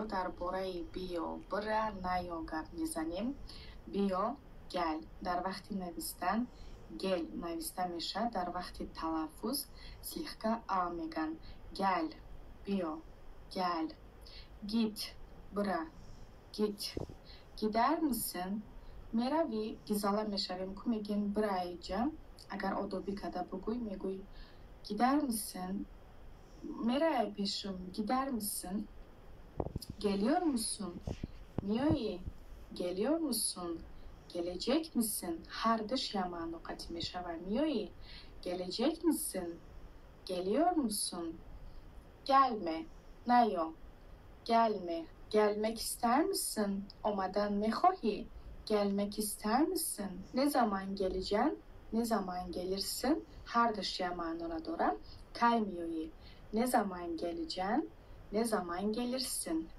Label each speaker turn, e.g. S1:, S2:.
S1: дар бораи биё, бира, наё гап мезанем. Биё, гал. Дар вақти навистан гел нависта мешавад, дар вақти талаффуз слегка а меган. Гал, биё, гал. Гит, бира, гит. Гидар мисин? Меравӣ, гизала мешавем, ку мегӯем бира иҷа. Агар одобӣ када бугӯй, мегӯй гидар мисин? Меравӣ пешум, гидар мисин? Geliyor musun? Miyoyi? Geliyor musun? Gelecek misin? Her dış yamanı meşava. Miyoyi? Gelecek misin? Geliyor musun? Gelme. Nayo? Gelme. Gelmek ister misin? Omadan mehohi? Gelmek ister misin? Ne zaman geleceksin? Ne zaman gelirsin? Her dış yamanına doğru. Kaymıyoryi. Ne zaman geleceksin? Ne zaman gelirsin?